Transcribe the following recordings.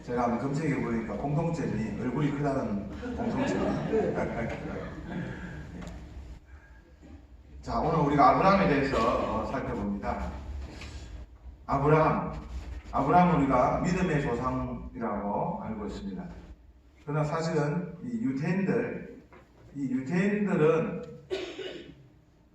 제가 한번 검색해 보니까 공통점이 얼굴이 크다는 공통점이. 자, 오늘 우리가 아브라함에 대해서 살펴봅니다. 아브라함은 우리가 믿음의 조상이라고 알고 있습니다. 그러나 사실은 이 유대인들은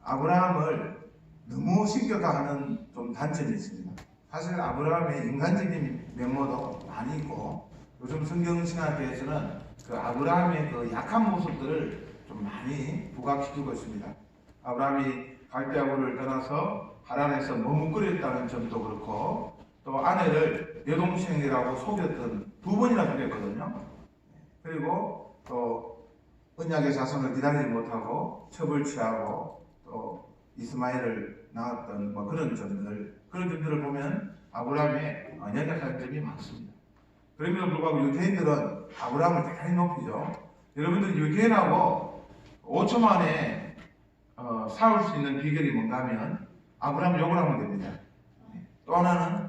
아브라함을 너무 신격화하는 좀 단점이 있습니다. 사실 아브라함의 인간적인 면모도 많이 있고, 요즘 성경신학계에서는 그 아브라함의 그 약한 모습들을 좀 많이 부각시키고 있습니다. 아브라함이 갈대아우를 떠나서 하란에서 머뭇거렸다는 점도 그렇고, 또 아내를 여동생이라고 속였던 2번이나 속였거든요. 그리고 또 언약의 자손을 기다리지 못하고 첩을 취하고 또 이스마엘을 낳았던 그런 점들을 보면 아브라함의 연약한 점이 많습니다. 그럼에도 불구하고 유대인들은 아브라함을 대단히 높이죠. 여러분들 유대인하고 5초 만에 싸울 수 있는 비결이 뭔가 하면 아브라함을 욕을 하면 됩니다. 또 하나는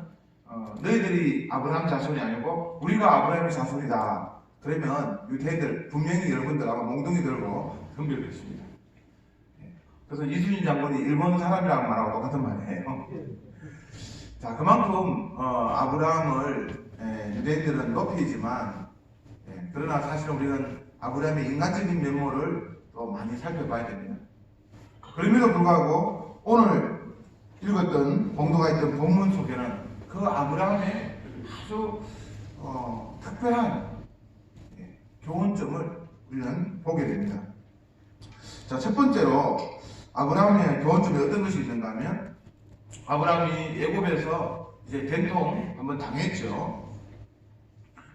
너희들이 아브라함 자손이 아니고 우리가 아브라함의 자손이다. 그러면 유대인들 분명히 여러분들 아마 몽둥이 들고 덤벼겠습니다. 그래서 이순신 장군이 일본 사람이라고 말하고 똑같은 말이에요. 자, 그만큼 아브라함을 유대인들은 높이지만, 그러나 사실은 우리는 아브라함의 인간적인 면모를 또 많이 살펴봐야 됩니다. 그럼에도 불구하고 오늘 읽었던 공도가 있던 본문 속에는 그 아브라함의 아주 특별한 교훈점을 우리는 보게 됩니다. 자, 첫 번째로 아브라함의 교훈점이 어떤 것이 있는가 하면, 아브라함이 애굽에서 이제 된통 한번 당했죠.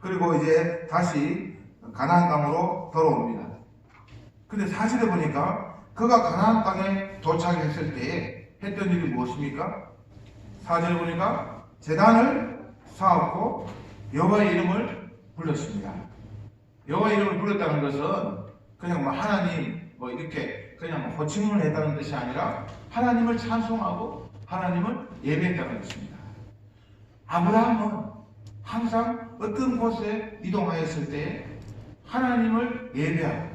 그리고 이제 다시 가나안 땅으로 돌아옵니다. 근데 사실에 보니까 그가 가나안 땅에 도착했을 때 했던 일이 무엇입니까? 4절에 보니까 제단을 쌓았고 여호와의 이름을 불렀습니다. 여호와의 이름을 불렀다는 것은 그냥 하나님 이렇게 그냥 호칭을 했다는 뜻이 아니라 하나님을 찬송하고 하나님을 예배했다는 것입니다. 아브라함은 항상 어떤 곳에 이동하였을 때 하나님을 예배하고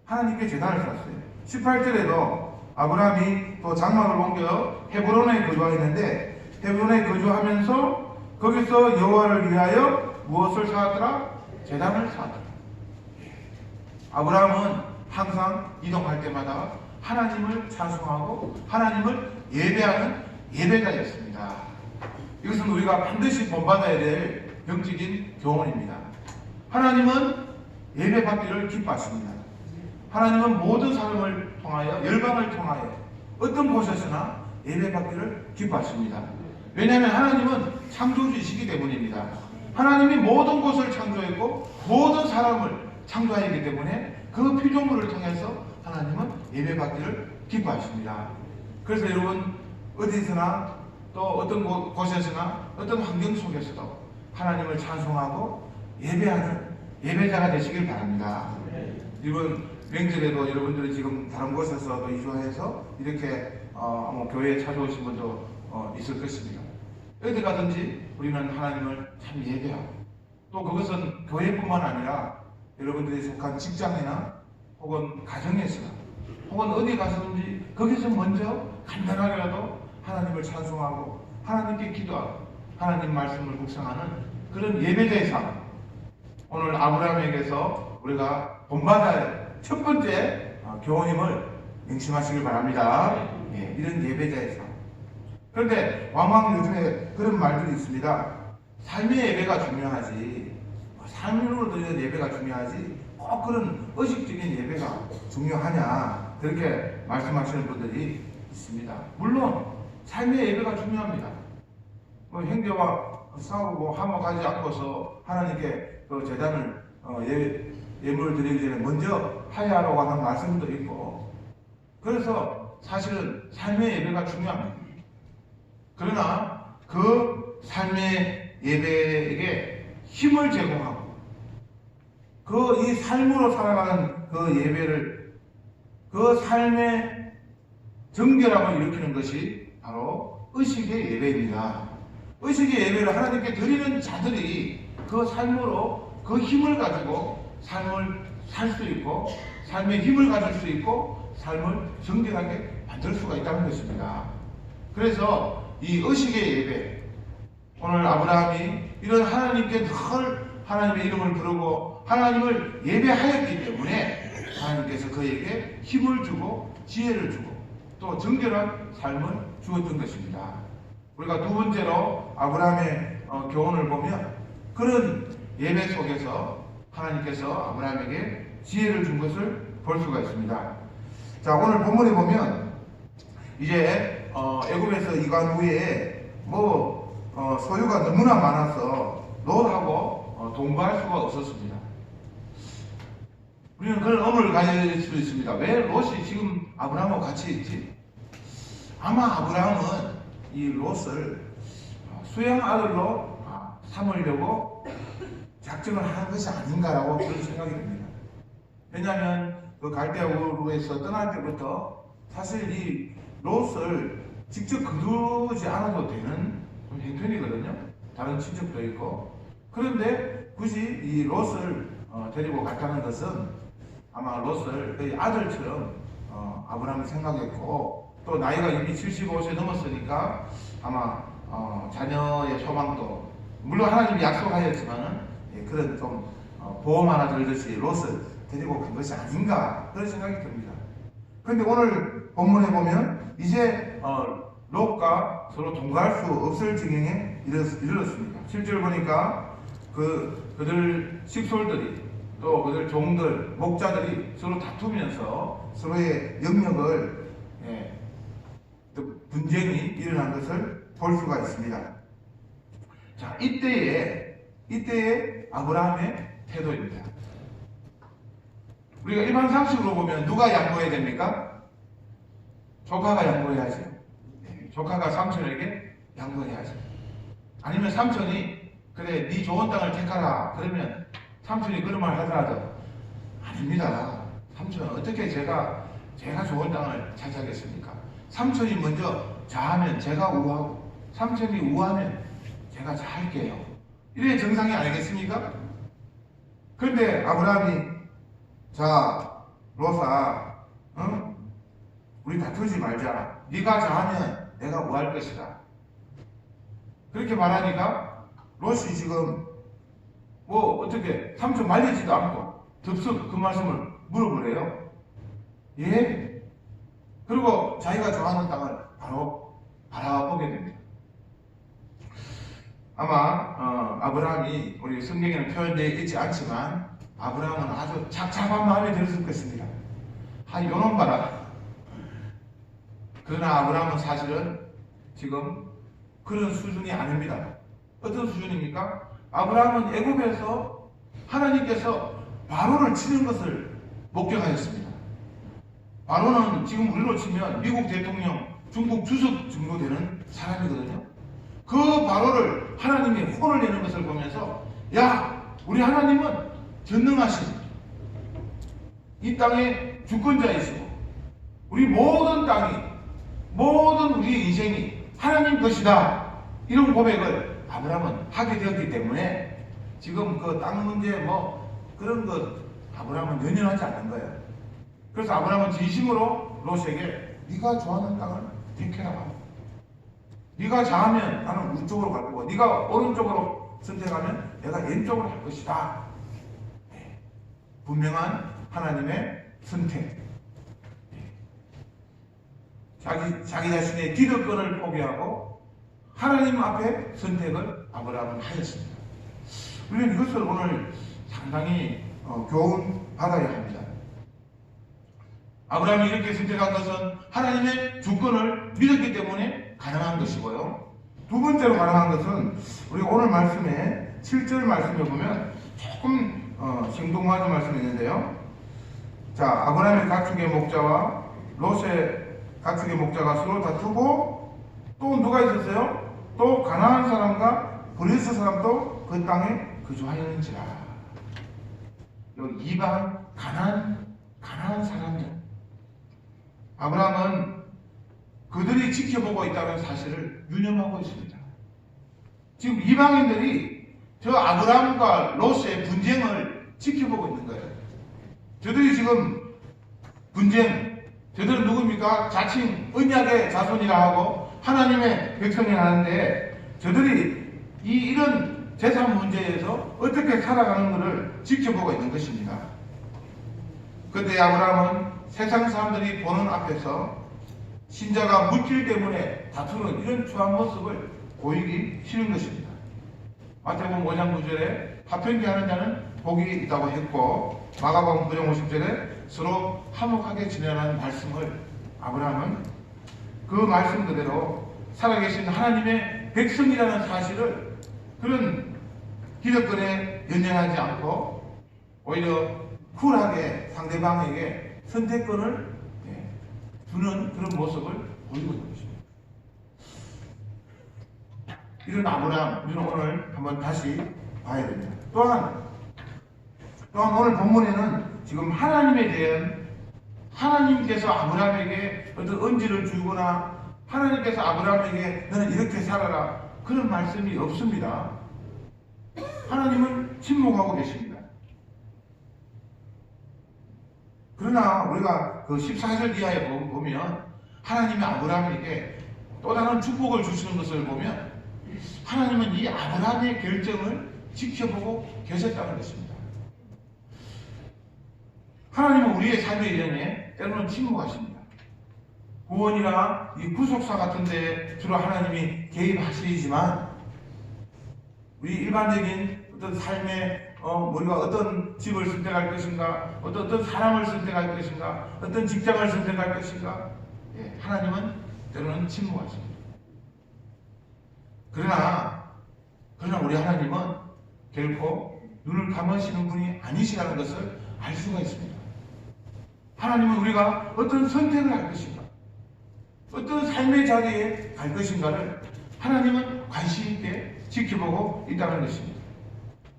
하나님께 제단을 쌓았어요. 18절에도 아브라함이 또 장막을 옮겨 헤브론에 거주하였는데, 헤브론에 거주하면서 거기서 여호와를 위하여 무엇을 쌓았더라? 제단을 쌓았더라. 아브라함은 항상 이동할 때마다 하나님을 찬송하고 하나님을 예배하는 예배자였습니다. 이것은 우리가 반드시 본받아야 될 영적인 교훈입니다. 하나님은 예배받기를 기뻐하십니다. 하나님은 모든 사람을 통하여, 열방을 통하여 어떤 곳에서나 예배받기를 기뻐하십니다. 왜냐하면 하나님은 창조주이시기 때문입니다. 하나님이 모든 곳을 창조했고 모든 사람을 창조하였기 때문에 그 피조물을 통해서 하나님은 예배받기를 기뻐하십니다. 그래서 여러분 어디서나 또 어떤 곳에서나 어떤 환경 속에서도 하나님을 찬송하고 예배하는 예배자가 되시길 바랍니다. 이번 명절에도 여러분들이 지금 다른 곳에서도 이주해서 이렇게 교회에 찾아오신 분도 있을 것입니다. 어디 가든지 우리는 하나님을 참 예배하고, 또 그것은 교회뿐만 아니라 여러분들이 속한 직장이나 혹은 가정에서나 혹은 어디 가서든지 거기서 먼저 간단하게라도 하나님을 찬송하고 하나님께 기도하고 하나님 말씀을 묵상하는 그런 예배자의 삶, 오늘 아브라함에게서 우리가 본받아야 할 첫 번째 교훈임을 명심하시길 바랍니다. 이런 예배자의 삶. 그런데 왕왕 요즘에 그런 말들이 있습니다. 삶의 예배가 중요하지, 삶으로 드리는 예배가 중요하지 꼭 그런 의식적인 예배가 중요하냐, 그렇게 말씀하시는 분들이 있습니다. 물론 삶의 예배가 중요합니다. 형제와 싸우고 화목하지 않고서 하나님께 그 제단을 예물을 드리기 전에 먼저 하야하라고 하는 말씀도 있고, 그래서 사실은 삶의 예배가 중요합니다. 그러나 그 삶의 예배에게 힘을 제공하고 그 이 삶으로 살아가는 그 예배를, 그 삶의 정결함을 일으키는 것이 바로 의식의 예배입니다. 의식의 예배를 하나님께 드리는 자들이 그 삶으로 그 힘을 가지고 삶을 살 수 있고 삶의 힘을 가질 수 있고 삶을 정결하게 만들 수가 있다는 것입니다. 그래서 이 의식의 예배, 오늘 아브라함이 이런 하나님께 늘 하나님의 이름을 부르고 하나님을 예배하였기 때문에 하나님께서 그에게 힘을 주고 지혜를 주고 또 정결한 삶을 주었던 것입니다. 우리가 두 번째로 아브라함의 교훈을 보면 그런 예배 속에서 하나님께서 아브라함에게 지혜를 준 것을 볼 수가 있습니다. 자, 오늘 본문에 보면 이제 애굽에서 이관 후에 소유가 너무나 많아서 롯하고 동거할 수가 없었습니다. 우리는 그런 의문을 가질 수 있습니다. 왜 롯이 지금 아브라함하고 같이 있지? 아마 아브라함은 이 롯을 수양 아들로 삼으려고 작정을 하는 것이 아닌가라고 그런 생각이 듭니다. 왜냐하면 그 갈대아우르에서 떠날 때부터 사실 이 롯을 직접 거두지 않아도 되는 형편이거든요. 다른 친척도 있고. 그런데 굳이 이 롯을 데리고 갔다는 것은 아마 롯을 그의 아들처럼 아브라함이 생각했고, 또 나이가 이미 75세 넘었으니까 아마 자녀의 소망도 물론 하나님이 약속하였지만은 그런 좀 보험 하나 들듯이 롯을 데리고 간 것이 아닌가 그런 생각이 듭니다. 그런데 오늘 본문에 보면 이제 롯과 서로 동거할 수 없을 지경에 이르렀습니다. 실제로 보니까 그들 식솔들이 또 그들 종들 목자들이 서로 다투면서 서로의 영역을 분쟁이 일어난 것을 볼 수가 있습니다. 자, 이때의 아브라함의 태도입니다. 우리가 일반 상식으로 보면 누가 양보해야 됩니까? 조카가 양보해야죠. 조카가 삼촌에게 양보해야죠. 아니면 삼촌이 그래 네 좋은 땅을 택하라 그러면 삼촌이 그런 말 하더라도 아닙니다. 삼촌은 어떻게 제가 좋은 땅을 차지하겠습니까? 삼촌이 먼저 좌하면 제가 우하고 삼촌이 우하면 제가 좌할게요. 이래 정상이 아니겠습니까? 그런데 아브라함이 자 롯아 우리 다투지 말자. 네가 좌하면 내가 우할 것이다. 그렇게 말하니까 롯이 지금 어떻게 삼촌 말리지도 않고 덥석 그 말씀을 물어보래요. 예? 그리고 자기가 좋아하는 땅을 바로 바라보게 됩니다. 아마 아브라함이 우리 성경에는 표현되어 있지 않지만 아브라함은 아주 착잡한 마음이 들었을 것입니다. 요놈 봐라. 그러나 아브라함은 사실은 지금 그런 수준이 아닙니다. 어떤 수준입니까? 아브라함은 애굽에서 하나님께서 바로를 치는 것을 목격하였습니다. 바로는 지금 우리로 치면 미국 대통령, 중국 주석 정도 되는 사람이거든요. 그 바로를 하나님이 혼을 내는 것을 보면서 야, 우리 하나님은 전능하신 이 땅의 주권자이시고 우리 모든 땅이 모든 우리의 인생이 하나님 것이다. 이런 고백을 아브라함은 하게 되었기 때문에 지금 그 땅 문제 그런 것 아브라함은 연연하지 않는 거예요. 그래서 아브라함은 진심으로 롯에게 네가 좋아하는 땅을 택해라. 네가 좌하면 나는 우쪽으로 갈 거고 네가 오른쪽으로 선택하면 내가 왼쪽으로 할 것이다. 분명한 하나님의 선택. 자기 자신의 기득권을 포기하고 하나님 앞에 선택을 아브라함은 하였습니다. 우리는 이것을 오늘 상당히 교훈 받아야 합니다. 아브라함이 이렇게 선택한 것은 하나님의 주권을 믿었기 때문에 가능한 것이고요. 두 번째로 가능한 것은 우리 오늘 말씀에 7절 말씀에 보면 조금 생동맞은 말씀이 있는데요. 자, 아브라함의 가축의 목자와 롯의 가축의 목자가 서로 다투고 또 누가 있었어요? 또 가나안 사람과 브리스 사람도 그 땅에 거주하였는지라. 여기 이방 가나안 사람들. 아브라함은 그들이 지켜보고 있다는 사실을 유념하고 있습니다. 지금 이방인들이 저 아브라함과 롯의 분쟁을 지켜보고 있는 거예요. 저들이 지금 분쟁, 저들은 누굽니까? 자칭 언약의 자손이라 하고 하나님의 백성이라 하는데 저들이 이런 재산 문제에서 어떻게 살아가는 것을 지켜보고 있는 것입니다. 그때 아브라함은 세상 사람들이 보는 앞에서 신자가 물질 때문에 다투는 이런 추한 모습을 보이기 싫은 것입니다. 마태복음 5장 9절에 화평케 하는 자는 복이 있다고 했고 마가복음 9장 50절에 서로 화목하게 지내라는 말씀을 아브라함은 그 말씀 그대로 살아계신 하나님의 백성이라는 사실을 그런 기득권에 연연하지 않고 오히려 쿨하게 상대방에게 선택권을 주는 그런 모습을 보이고 있는 것입니다. 이런 아브라함, 우리는 오늘 한번 다시 봐야 됩니다. 또한 오늘 본문에는 지금 하나님에 대한 하나님께서 아브라함에게 어떤 언지를 주거나 하나님께서 아브라함에게 너는 이렇게 살아라 그런 말씀이 없습니다. 하나님은 침묵하고 계십니다. 그러나 우리가 그 14절 이하에 보면 하나님이 아브라함에게 또 다른 축복을 주시는 것을 보면 하나님은 이 아브라함의 결정을 지켜보고 계셨다는 것입니다. 하나님은 우리의 삶의 일련에 때로는 침묵하십니다. 구원이나 이 구속사 같은 데 주로 하나님이 개입하시지만 우리 일반적인 어떤 삶의 우리가 어떤 집을 선택할 것인가, 어떤 사람을 선택할 것인가, 어떤 직장을 선택할 것인가, 하나님은 때로는 침묵하십니다. 그러나 우리 하나님은 결코 눈을 감으시는 분이 아니시라는 것을 알 수가 있습니다. 하나님은 우리가 어떤 선택을 할 것인가, 어떤 삶의 자리에 갈 것인가를 하나님은 관심 있게 지켜보고 있다는 것입니다.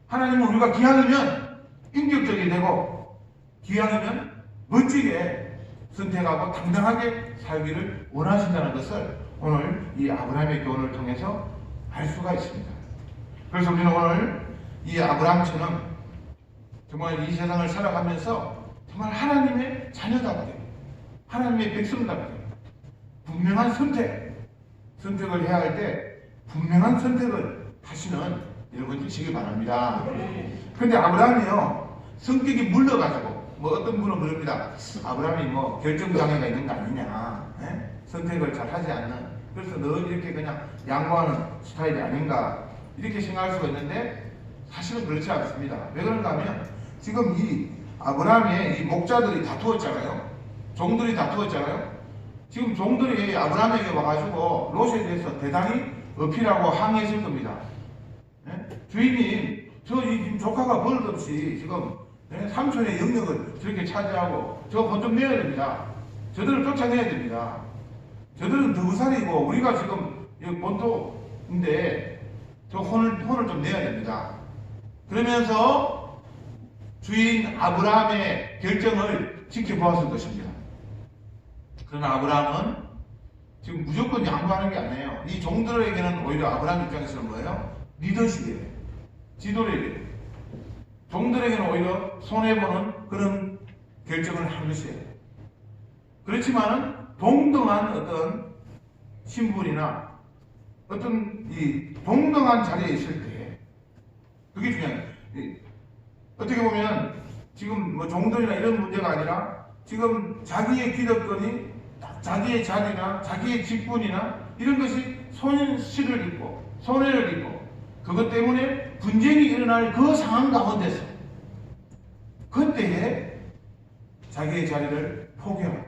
하나님은 우리가 기왕이면 인격적이 되고 기왕이면 멋지게 선택하고 당당하게 살기를 원하신다는 것을 오늘 이 아브라함의 교훈을 통해서 알 수가 있습니다. 그래서 우리는 오늘 이 아브라함처럼 정말 이 세상을 살아가면서 정말 하나님의 자녀답게, 하나님의 백성답게 분명한 선택을 해야 할 때 분명한 선택을 하시는 여러분 되시길 바랍니다. 그런데 아브라함이요 성격이 물러가지고 어떤 분은 그럽니다. 아브라함이 결정장애가 있는 거 아니냐, 선택을 잘 하지 않는, 그래서 늘 이렇게 그냥 양보하는 스타일이 아닌가 이렇게 생각할 수가 있는데 사실은 그렇지 않습니다. 왜 그런가 하면 지금 이 아브라함의 이 목자들이 다투었잖아요. 종들이 다투었잖아요. 지금 종들이 아브라함에게 와가지고 롯에 대해서 대단히 어필하고 항의했을 겁니다. 주인님, 이 조카가 버릇없이 지금 삼촌의 영역을 저렇게 차지하고 저거 돈 좀 내야 됩니다. 저들을 쫓아내야 됩니다. 저들은 더부살이고 우리가 지금 본토인데 저 혼을 좀 내야 됩니다. 그러면서 주인 아브라함의 결정을 지켜보았을 것입니다. 그러나 아브라함은 지금 무조건 양보하는 게 아니에요. 이 종들에게는 오히려 아브라함 입장에서는 뭐예요? 리더십이에요. 지도력이에요. 종들에게는 오히려 손해보는 그런 결정을 한 것이에요. 그렇지만은 동등한 어떤 신분이나 어떤 이 동등한 자리에 있을 때 그게 중요해요. 어떻게 보면 지금 종들이나 이런 문제가 아니라 지금 자기의 기득권이 자기의 자리나 자기의 직분이나 이런 것이 손실을 입고 손해를 입고 그것 때문에 분쟁이 일어날 그 상황 가운데서 그때에 자기의 자리를 포기하고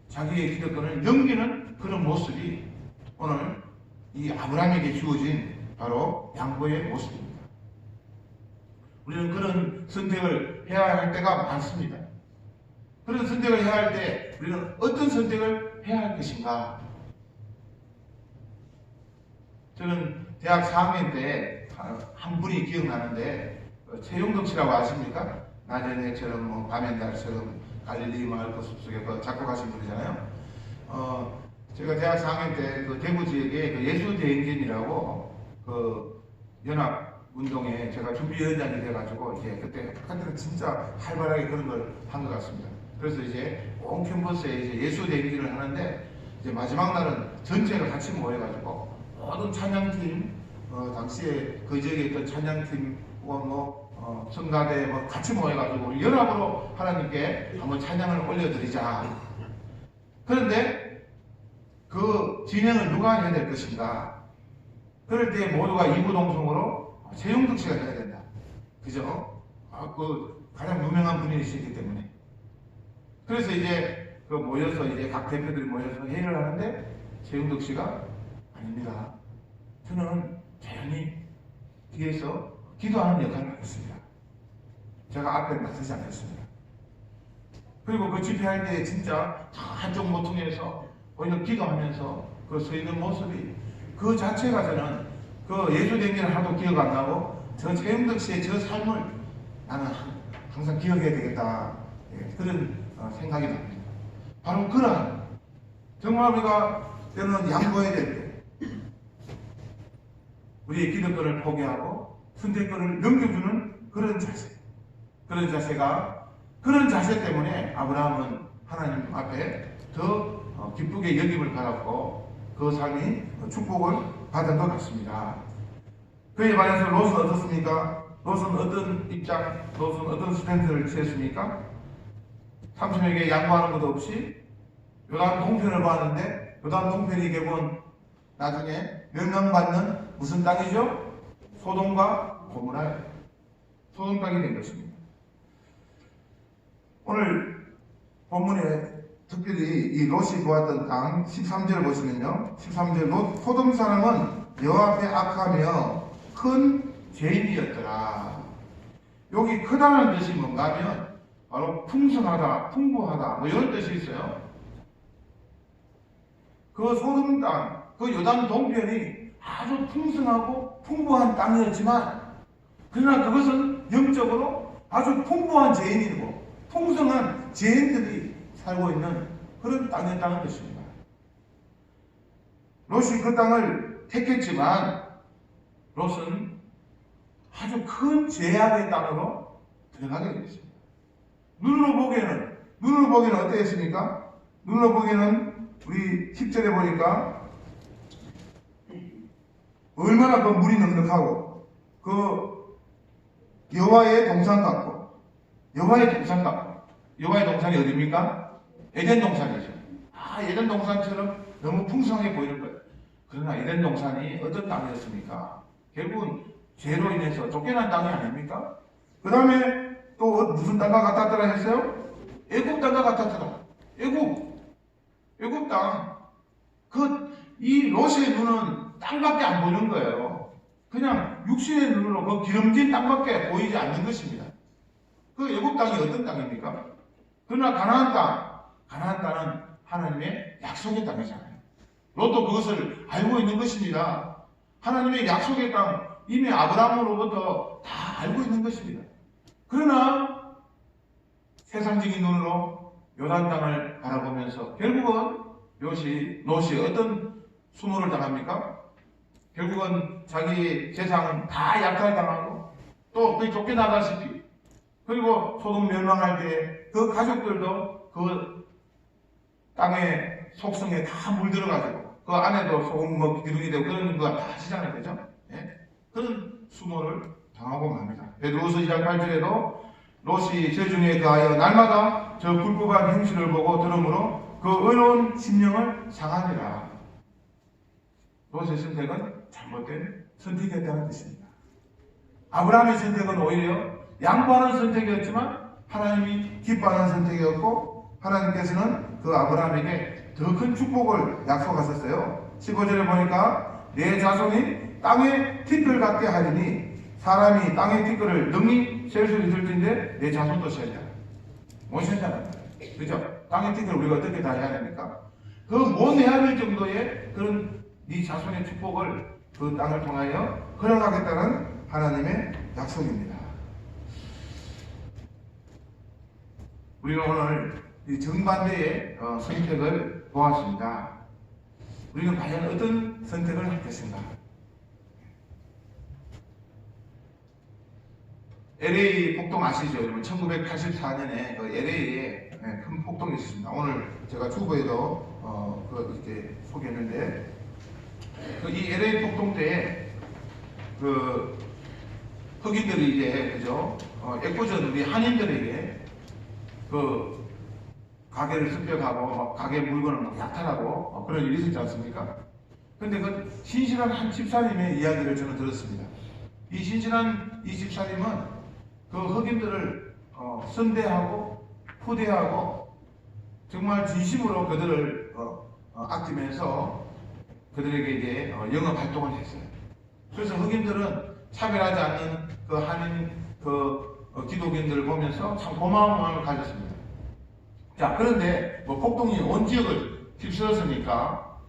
자기의 기득권을 넘기는 그런 모습이 오늘 이 아브라함에게 주어진 바로 양보의 모습입니다. 우리는 그런 선택을 해야 할 때가 많습니다. 그런 선택을 해야 할 때 우리는 어떤 선택을 해야 할 것인가? 저는 대학 4학년 때 한 분이 기억나는데 최용덕 씨라고 아십니까? 낮의 해처럼 밤의 달처럼 갈릴리 마을 숲속에 작곡하신 분이잖아요. 제가 대학 4학년 때 그 대구 지역에 그 예수대행진이라고 그 연합 운동에 제가 준비위원장이 돼가지고 이제 그때는 진짜 활발하게 그런 걸 한 것 같습니다. 그래서 이제 온 캠퍼스에 이제 예수 대기를 하는데 이제 마지막 날은 전체를 같이 모여가지고 모든 찬양팀, 당시에 그 지역에 있던 찬양팀 혹은 성가대 같이 모여가지고 우리 연합으로 하나님께 한번 찬양을 올려드리자. 그런데 그 진행을 누가 해야 될 것인가? 그럴 때 모두가 이구동성으로 최용덕 씨가 해야 된다. 그죠? 그 가장 유명한 분이시기 때문에. 그래서 이제 모여서 이제 각 대표들이 모여서 회의를 하는데 최용덕 씨가 아닙니다. 저는 조용히 뒤에서 기도하는 역할을 하겠습니다. 제가 앞에 나서지 않겠습니다. 그리고 그 집회할 때 진짜 한쪽 모퉁이에서 오히려 기도하면서 그 서 있는 모습이 그 자체가 저는 그 예수대기를 하도 기억 안 나고 저 최영덕 씨의 저 삶을 나는 항상 기억해야 되겠다. 그런 생각이 납니다. 바로 그러한 정말 우리가 때로는 양보해야 될 때 우리의 기득권을 포기하고 선택권을 넘겨주는 그런 자세 때문에 아브라함은 하나님 앞에 더 기쁘게 여김을 받았고 그 삶이 축복을 받은 것 같습니다. 그에 반해서 롯은 어떻습니까? 롯은 어떤 입장, 롯은 어떤 스탠스를 취했습니까? 삼촌에게 양보하는 것도 없이 요단 동편을 봤는데 요단 동편이 결국은 나중에 멸망받는 무슨 땅이죠? 소돔과 고모라예요. 소돔 땅이 된 것입니다. 오늘 본문에 특별히 이 롯이 보았던 땅 13절 보시면요. 13절 롯 소돔 사람은 여호와 앞에 악하며 큰 죄인이었더라. 여기 크다는 뜻이 뭔가 하면 바로 풍성하다, 풍부하다 뭐 이런 뜻이 있어요. 그 소돔 땅, 그 요단 동편이 아주 풍성하고 풍부한 땅이었지만 그러나 그것은 영적으로 아주 풍부한 죄인이고 풍성한 죄인들이 살고 있는 그런 땅이었다는 것입니다. 롯이 그 땅을 택했지만 롯은 아주 큰 죄악의 땅으로 들어가게 되었습니다. 눈으로 보기에는 어떠했습니까? 눈으로 보기에는 우리 10절에 보니까 얼마나 그 물이 넉넉하고 그 여호와의 동산 같고 여호와의 동산이 어디입니까? 에덴 동산이죠. 에덴 동산처럼 너무 풍성하게 보이는 거예요. 그러나 에덴 동산이 어떤 땅이었습니까? 결국은 죄로 인해서 쫓겨난 땅이 아닙니까? 그 다음에 또 무슨 땅과 같았더라 했어요? 애굽 땅과 같았더라. 애굽 땅. 이 롯의 눈은 땅밖에 안 보이는 거예요. 그냥 육신의 눈으로 그 기름진 땅밖에 보이지 않는 것입니다. 그 애굽 땅이 어떤 땅입니까? 그러나 가나안 땅은 하나님의 약속의 땅이잖아요. 롯도 그것을 알고 있는 것입니다. 하나님의 약속의 땅, 이미 아브라함으로부터 다 알고 있는 것입니다. 그러나 세상적인 눈으로 요단 땅을 바라보면서 결국은 롯이 어떤 수모를 당합니까? 결국은 자기 재산 다 약탈당하고 또 거의 쫓겨나다시피 그리고 소돔 멸망할 때 그 가족들도 그 땅의 속성에 다 물들어가지고 그 안에도 소금 기둥이 되고 그런 거 다 하시잖아요. 그죠? 예? 그런 수모를 당하고 맙니다. 베드로후서 2장 8절에도 롯이 저 중에 그하여 날마다 저 불법한 행실을 보고 들으므로 그 의로운 심령을 상하니라. 롯의 선택은 잘못된 선택이었다는 뜻입니다. 아브라함의 선택은 오히려 양보하는 선택이었지만 하나님이 기뻐하는 선택이었고 하나님께서는 그 아브라함에게 더 큰 축복을 약속하셨어요. 15절에 보니까 내 자손이 땅의 티끌 같게 하리니 사람이 땅의 티끌을 능히 셀 수 있을진데 내 자손도 셀자. 못 셀잖아요. 그죠? 땅의 티끌을 우리가 어떻게 다 해야 됩니까? 그 못 해야 될 정도의 그런 네 자손의 축복을 그 땅을 통하여 허락하겠다는 하나님의 약속입니다. 우리는 오늘 이 정반대의 선택을 보았습니다. 우리는 과연 어떤 선택을 할 것인가? LA 폭동 아시죠? 1984년에 그 LA에 큰 폭동이 있었습니다. 오늘 제가 주보에도 이렇게 소개했는데 이 LA 폭동 때에 그 흑인들이 이제 그죠? 애꿎은 우리 한인들에게 그 가게를 습격하고 막 가게 물건을 막 약탈하고 그런 일이 있었지 않습니까? 근데 그 신실한 한 집사님의 이야기를 저는 들었습니다. 이 신실한 이 집사님은 그 흑인들을 선대하고 후대하고 정말 진심으로 그들을 아끼면서 그들에게 이제 영업 활동을 했어요. 그래서 흑인들은 차별하지 않는 그 한인 기독인들을 보면서 참 고마운 마음을 가졌습니다. 자, 그런데 뭐 폭동이 온 지역을 휩쓸었으니까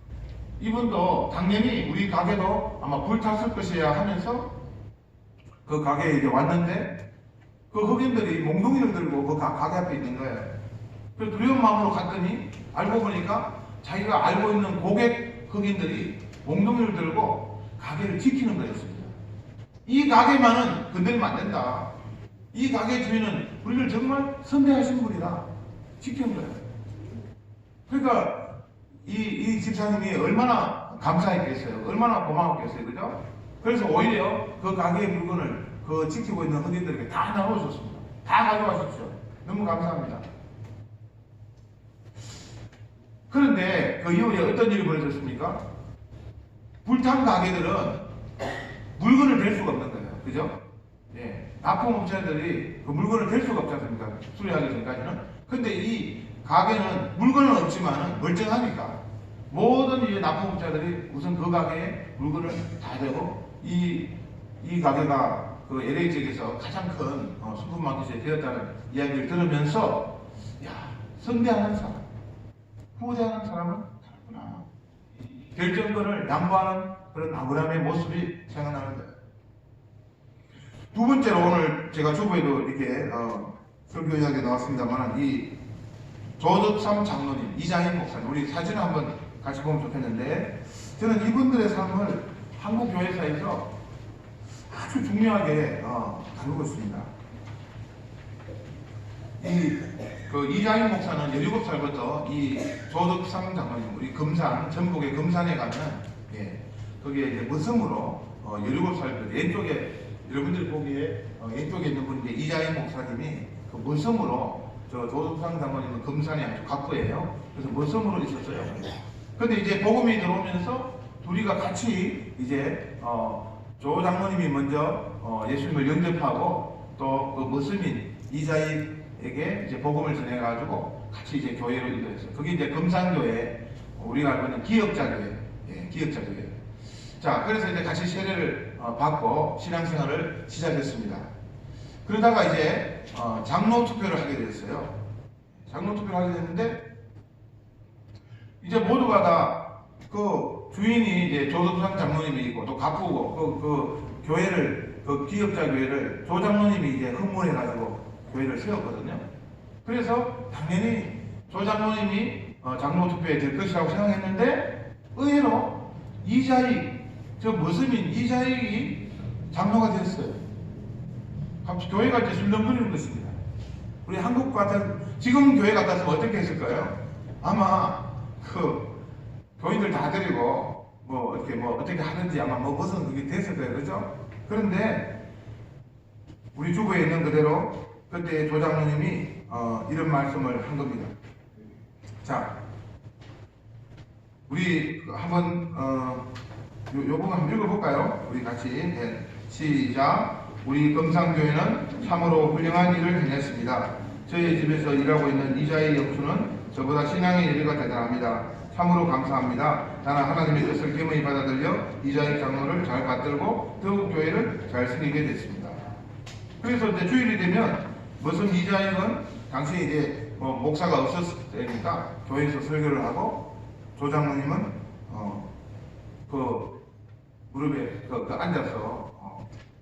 이분도 당연히 우리 가게도 아마 불탔을 것이야 하면서 그 가게에 이제 왔는데 그 흑인들이 몽둥이를 들고 그 가게 앞에 있는 거예요. 그래서 두려운 마음으로 갔더니 알고 보니까 자기가 알고 있는 고객 흑인들이 몽둥이를 들고 가게를 지키는 거였습니다. 이 가게만은 건드리면 안 된다. 이 가게 주인은 우리를 정말 선대하신 분이다. 지키는 거예요. 그러니까 이 집사님이 얼마나 감사했겠어요. 얼마나 고마웠겠어요. 그죠? 그래서 오히려 그 가게의 물건을 그 지키고 있는 흑인들에게 다 나눠줬습니다. 다 가져가십시오. 너무 감사합니다. 그런데 그 이후에 어떤 일이 벌어졌습니까? 불탄 가게들은 물건을 댈 수가 없는 거예요. 그죠? 예. 납품업체들이 그 물건을 댈 수가 없지 않습니까? 수리하기 전까지는. 근데 이 가게는 물건은 없지만 멀쩡하니까 모든 이제 납품업자들이 우선 그 가게에 물건을 다 대고 이 가게가 그 LA 지역에서 가장 큰 슈퍼마켓이 되었다는 이야기를 들으면서 야, 선대하는 사람, 후대하는 사람은 다르구나. 결정권을 양보하는 그런 아브라함의 모습이 생각나는 거예요. 두 번째로 오늘 제가 주보에도 이렇게 설교 이야기 나왔습니다만 이 조덕삼 장로님, 이장인 목사님, 우리 사진을 한번 같이 보면 좋겠는데 저는 이분들의 삶을 한국 교회사에서 아주 중요하게 다루고 있습니다. 그 이장인 목사는 17살부터 이 조덕삼 장로님, 우리 금산, 전북의 금산에 가면 거기에 이제 무성으로 17살부터 왼쪽에 여러분들이 보기에 왼쪽에 있는 분이 이장인 목사님이 그 무성으로 저 조덕삼 장로님은 금산에 아주 갑부예요. 그래서 무성으로 있었어요. 근데 이제 복음이 들어오면서 둘이가 같이 이제 조 장로님이 먼저 예수님을 영접하고 또 그 무슬민 이자익에게 이제 복음을 전해가지고 같이 이제 교회로 이동했어요. 그게 이제 금산교회, 우리가 알고 있는 기역자교회, 기역자교회. 자, 그래서 이제 같이 세례를 받고 신앙생활을 시작했습니다. 그러다가 이제 장로 투표를 하게 됐어요. 장로 투표를 하게 됐는데 이제 모두가 다 그 주인이 이제 조덕삼 장로님이 있고 또 가쁘고 그 교회를 그 기역자 교회를 조 장로님이 이제 흥분해가지고 교회를 세웠거든요. 그래서 당연히 조 장로님이 장로 투표에 될 것이라고 생각했는데 의외로 이자익, 저 무슬민 이자익이 장로가 됐어요. 갑자기 교회가 이제 술렁거리는 것입니다. 우리 한국 같은 지금 교회 같았으면 어떻게 했을까요? 아마 그 교인들 다 데리고 뭐 이렇게 뭐 어떻게 하는지 아마 뭐 무슨 그게 됐을 거예요, 그죠? 그런데 우리 주부에 있는 그대로 그때 조 장로님이 이런 말씀을 한 겁니다. 자, 우리 한번 요 부분 한번 읽어볼까요? 우리 같이 시작. 우리 금산교회는 참으로 훌륭한 일을 해냈습니다. 저희 집에서 일하고 있는 이자의 영수는 저보다 신앙의 예리가 대단합니다. 참으로 감사합니다. 나는 하나님의 뜻을 겸허히 받아들여 이자의 장로를 잘 받들고 더욱 교회를 잘 섬기게 됐습니다. 그래서 이제 주일이 되면 무슨 이자익은 당시 이제 목사가 없었을 때니까 교회에서 설교를 하고 조 장로님은 그 무릎에 앉아서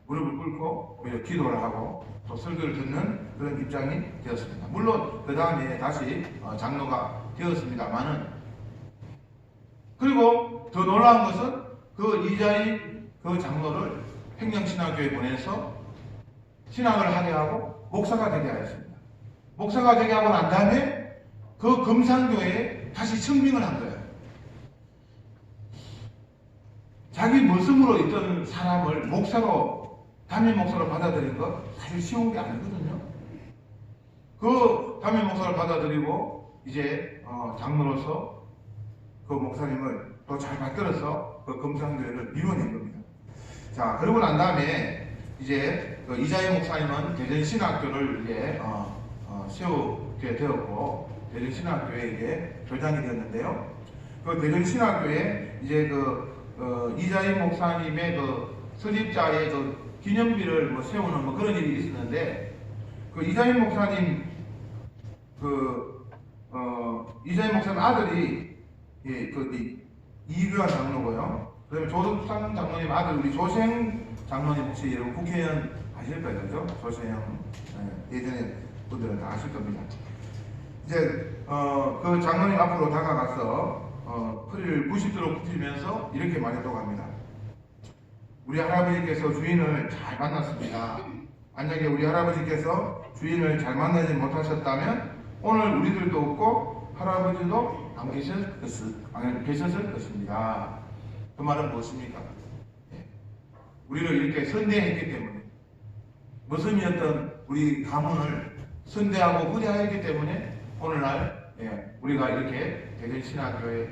무릎을 꿇고 기도를 하고 또 설교를 듣는 그런 입장이 되었습니다. 물론 그 다음에 다시 장로가 되었습니다만은 그리고 더 놀라운 것은 그 이자익 그 장로를 횡령신학교에 보내서 신앙을 하게 하고 목사가 되게 하였습니다. 목사가 되게 하고 난 다음에 그 금산교회에 다시 청빙을 한 거예요. 자기 모습으로 있던 사람을 목사로, 담임 목사로 받아들인 거 사실 쉬운 게 아니거든요. 그 담임 목사를 받아들이고 이제 장로로서 그 목사님을 또 잘 받들어서 그 금산교회를 이뤄낸 겁니다. 자, 그러고 난 다음에 이제 그 이자희 목사님은 대전신학교를 이제 세우게 되었고, 대전신학교에 이제 교장이 되었는데요. 그 대전신학교에 이제 이자희 목사님의 그 설립자의 그 기념비를 뭐 세우는 뭐 그런 일이 있었는데, 그 이자희 목사님 이자희 목사님 아들이 이규환 장로고요. 그다음에 조덕상 장로님 아들 우리 조생 장로님, 혹시 여러분 국회의원 아실 거예요, 그죠? 조생 예전에 분들은 다 아실 겁니다. 이제 그 장로님 앞으로 다가가서 허리를 90도로 굽히면서 이렇게 말했다고 합니다. 우리 할아버지께서 주인을 잘 만났습니다. 만약에 우리 할아버지께서 주인을 잘 만나지 못하셨다면 오늘 우리들도 없고 할아버지도 안 계셨을 것입니다. 그 말은 무엇입니까? 우리를 이렇게 선대했기 때문에, 무슨이었던 우리 가문을 선대하고 후대하였기 때문에 오늘날 우리가 이렇게 대전신학교의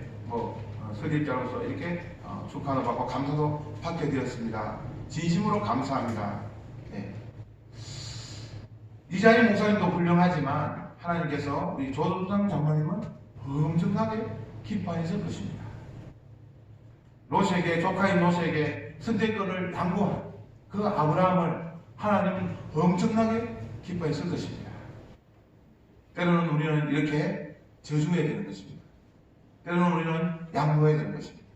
설립자로서 이렇게 축하도 받고 감사도 받게 되었습니다. 진심으로 감사합니다. 이자희 목사님도 훌륭하지만 하나님께서 우리 조동상 장로님은 엄청나게 기뻐하셨을 것입니다. 롯에게, 조카인 롯에게 선택권을 양보한 그 아브라함을 하나님은 엄청나게 기뻐했을 것입니다. 때로는 우리는 이렇게 저주해야 되는 것입니다. 때로는 우리는 양보해야 되는 것입니다.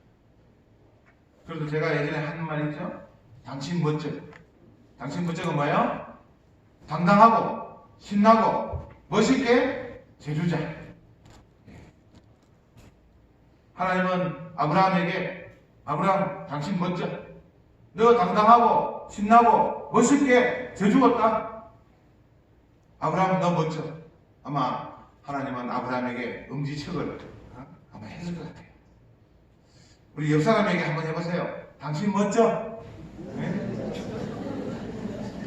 그래서 제가 예전에 한 말 있죠? 당신 멋져. 당신 멋져가 뭐예요? 당당하고 신나고 멋있게 제주자. 하나님은 아브라함에게, 아브라함 당신 멋져. 너 당당하고 신나고 멋있게 제주었다. 아브라함 너 멋져. 아마 하나님은 아브라함에게 엄지척을 아마 했을 것 같아요. 우리 옆 사람에게 한번 해보세요. 당신 멋져. 네?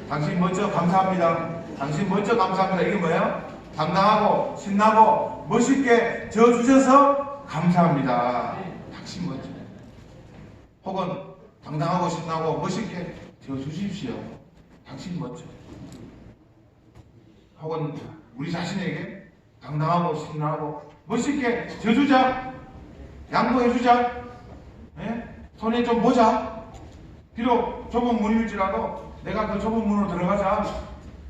당신 멋져. 감사합니다. 당신 멋져. 감사합니다. 이게 뭐예요? 당당하고 신나고 멋있게 저어주셔서 감사합니다. 당신 멋져. 혹은 당당하고 신나고 멋있게 저어주십시오. 당신 멋져. 혹은 우리 자신에게 당당하고 신나고 멋있게 져주자. 양보해주자. 손에 좀 보자. 비록 좁은 문일지라도 내가 그 좁은 문으로 들어가자.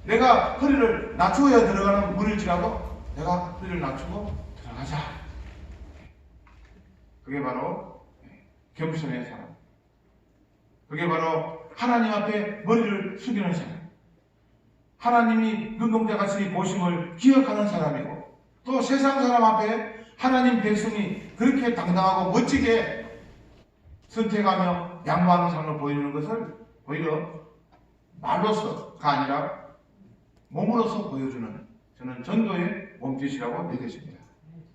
내가 허리를 낮추어야 들어가는 문일지라도 내가 허리를 낮추고 들어가자. 그게 바로 겸손의 사람. 그게 바로 하나님 앞에 머리를 숙이는 사람. 하나님이 눈동자같이 보심을 기억하는 사람이고, 또 세상 사람 앞에 하나님 백성이 그렇게 당당하고 멋지게 선택하며 양보하는 삶을 보이는 것을 오히려 말로서가 아니라 몸으로서 보여주는, 저는 전도의 몸짓이라고 여겨집니다.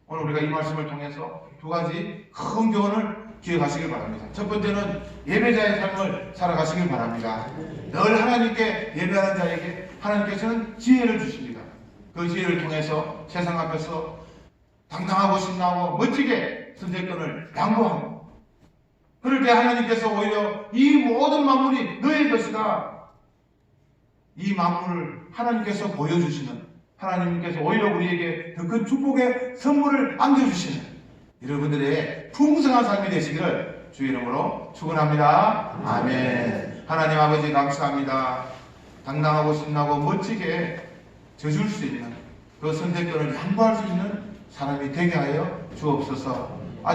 오늘 우리가 이 말씀을 통해서 두 가지 큰 교훈을 기억하시길 바랍니다. 첫 번째는 예배자의 삶을 살아가시길 바랍니다. 늘 하나님께 예배하는 자에게 하나님께서는 지혜를 주십니다. 그 지혜를 통해서 세상 앞에서 당당하고 신나고 멋지게 선택권을 양보하고, 그럴 때 하나님께서 오히려 이 모든 만물이 너의 것이다. 이 만물을 하나님께서 보여주시는, 하나님께서 오히려 우리에게 더 큰 축복의 선물을 안겨주시는 여러분들의 풍성한 삶이 되시기를 주의 이름으로 축원합니다. 아멘. 하나님 아버지 감사합니다. 당당하고 신나고 멋지게 져줄 수 있는 그 선택권을 양보할 수 있는 사람이 되게 하여 주옵소서.